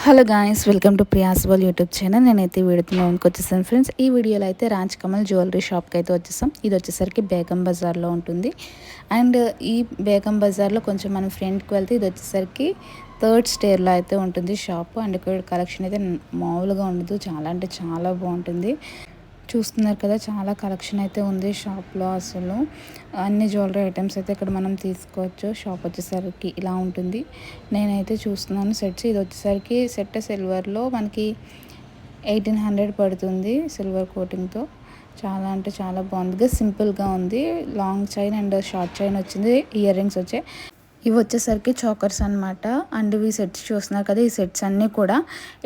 Hello guys, welcome to Priya's world YouTube channel. నేనైతే వీడియోతో వచ్చేసాను ఫ్రెండ్స్. ఈ వీడియోలో అయితే రాజ్ కమల్ జ్యువెలరీ షాప్కి అయితే వచ్చేసాం. ఇది వచ్చేసరికి బేగం బజార్లో ఉంటుంది. అండ్ ఈ బేగం బజార్లో కొంచెం మనం ఫ్రంట్కి వెళ్తే ఇది వచ్చేసరికి థర్డ్ స్టేర్లో అయితే ఉంటుంది షాప్. అండ్ ఇక్కడ కలెక్షన్ అయితే మామూలుగా ఉండదు, చాలా అంటే చాలా బాగుంటుంది. చూస్తున్నారు కదా, చాలా కలెక్షన్ అయితే ఉంది షాప్లో. అసలు అన్ని జ్యువెలరీ ఐటమ్స్ అయితే ఇక్కడ మనం తీసుకోవచ్చు. షాప్ వచ్చేసరికి ఇలా ఉంటుంది. నేనైతే చూస్తున్నాను సెట్స్. ఇది వచ్చేసరికి సెట్ సిల్వర్లో మనకి 1800 పడుతుంది, సిల్వర్ కోటింగ్తో. చాలా అంటే చాలా బాగుంది, సింపుల్గా ఉంది. Long chain and short chain వచ్చింది, ఇయర్ రింగ్స్ వచ్చాయి. ఇవి వచ్చేసరికి చోకర్స్ అనమాట. అండ్ ఇవి సెట్స్ చూస్తున్నారు కదా, ఈ సెట్స్ అన్నీ కూడా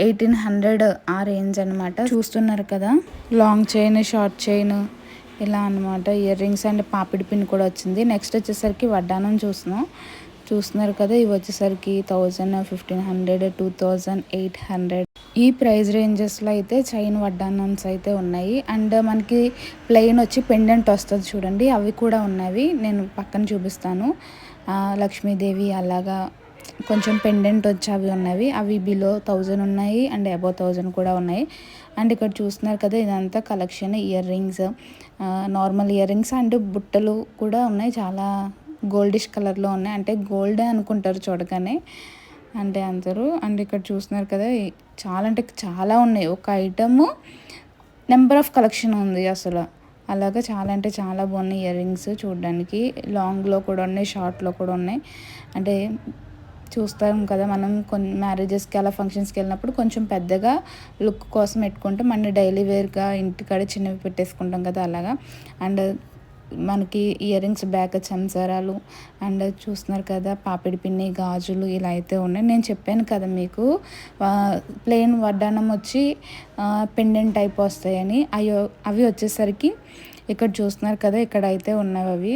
1800 ఆ రేంజ్ అనమాట. చూస్తున్నారు కదా, లాంగ్ చైన్, షార్ట్ చైన్ ఇలా అనమాట. Ear rings and papdi pin కూడా వచ్చింది. నెక్స్ట్ వచ్చేసరికి వడ్డానం చూస్తున్నారు కదా, ఇవి వచ్చేసరికి 1000, 1500, 2800 ఈ ప్రైస్ రేంజెస్లో అయితే చైన్ వడ్డానమ్స్ అయితే ఉన్నాయి. అండ్ మనకి ప్లెయిన్ వచ్చి పెండెంట్ వస్తుంది చూడండి, అవి కూడా ఉన్నవి. నేను పక్కన చూపిస్తాను. లక్ష్మీదేవి అలాగా కొంచెం పెండెంట్ వచ్చి అవి ఉన్నవి. అవి బిలో 1000 ఉన్నాయి అండ్ అబౌవ్ 1000 కూడా ఉన్నాయి. అండ్ ఇక్కడ చూస్తున్నారు కదా, ఇదంతా collection. Ear rings, normal ear rings and బుట్టలు కూడా ఉన్నాయి. చాలా గోల్డిష్ కలర్లో ఉన్నాయి, అంటే గోల్డే అనుకుంటారు చూడగానే అంటే అందరూ. అండ్ ఇక్కడ చూస్తున్నారు కదా, చాలా అంటే చాలా ఉన్నాయి. ఒక ఐటము నెంబర్ ఆఫ్ కలెక్షన్ ఉంది అసలు. అలాగా చాలా అంటే చాలా బాగున్నాయి ఇయర్ రింగ్స్ చూడడానికి. లాంగ్లో కూడా ఉన్నాయి, షార్ట్లో కూడా ఉన్నాయి. అంటే చూస్తాం కదా మనం కొన్ని మ్యారేజెస్కి అలా ఫంక్షన్స్కి వెళ్ళినప్పుడు కొంచెం పెద్దగా లుక్ కోసం పెట్టుకుంటాం. మన డైలీ వేర్గా ఇంటికాడ చిన్నవి పెట్టేసుకుంటాం కదా, అలాగా. అండ్ మనకి ఇయర్ రింగ్స్ బ్యాక్ చెంచారాలు అండ్ చూస్తున్నారు కదా, పాపిడి పిన్ని, గాజులు ఇలా అయితే ఉన్నాయి. నేను చెప్పాను కదా మీకు, ప్లెయిన్ వడ్డానం వచ్చి పెండెంట్ టైప్ వస్తాయని. అవి వచ్చేసరికి ఇక్కడ చూస్తున్నారు కదా, ఇక్కడ అయితే ఉన్నవి. అవి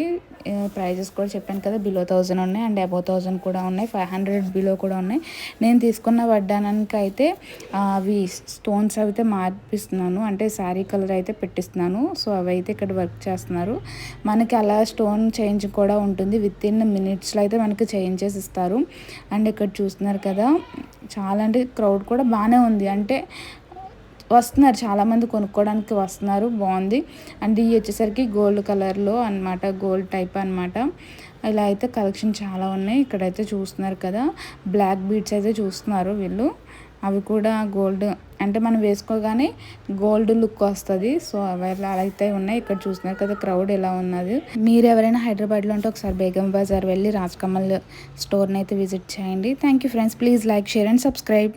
ప్రైజెస్ కూడా చెప్పాను కదా, బిలో 1000 ఉన్నాయి అండ్ అబౌవ్ 1000 కూడా ఉన్నాయి. 500 బిలో కూడా ఉన్నాయి. నేను తీసుకున్న వడ్డానానికి అయితే అవి స్టోన్స్ అయితే మార్పిస్తున్నాను, అంటే శారీ కలర్ అయితే పెట్టిస్తున్నాను. సో అవి అయితే ఇక్కడ వర్క్ చేస్తున్నారు. మనకి అలా స్టోన్ చేంజ్ కూడా ఉంటుంది, విత్ ఇన్ మినిట్స్లో అయితే మనకి చేంజ్ చేసి ఇస్తారు. అండ్ ఇక్కడ చూస్తున్నారు కదా, చాలా అంటే క్రౌడ్ కూడా బాగానే ఉంది. అంటే వస్తున్నారు, చాలామంది కొనుక్కోవడానికి వస్తున్నారు, బాగుంది. అండ్ ఇవి వచ్చేసరికి గోల్డ్ కలర్లో అనమాట, గోల్డ్ టైప్ అనమాట. ఇలా అయితే కలెక్షన్ చాలా ఉన్నాయి. ఇక్కడైతే చూస్తున్నారు కదా, బ్లాక్ బీడ్స్ అయితే చూస్తున్నారు వీళ్ళు. అవి కూడా గోల్డ్, అంటే మనం వేసుకోగానే గోల్డ్ లుక్ వస్తుంది. సో అవి అలా అయితే ఉన్నాయి. ఇక్కడ చూస్తున్నారు కదా, క్రౌడ్ ఎలా ఉన్నది. మీరు ఎవరైనా హైదరాబాద్లో ఉంటే ఒకసారి బేగం బజార్ వెళ్ళి రాజ్ కమల్ స్టోర్ని అయితే విజిట్ చేయండి. Thank you friends, please like, share and subscribe.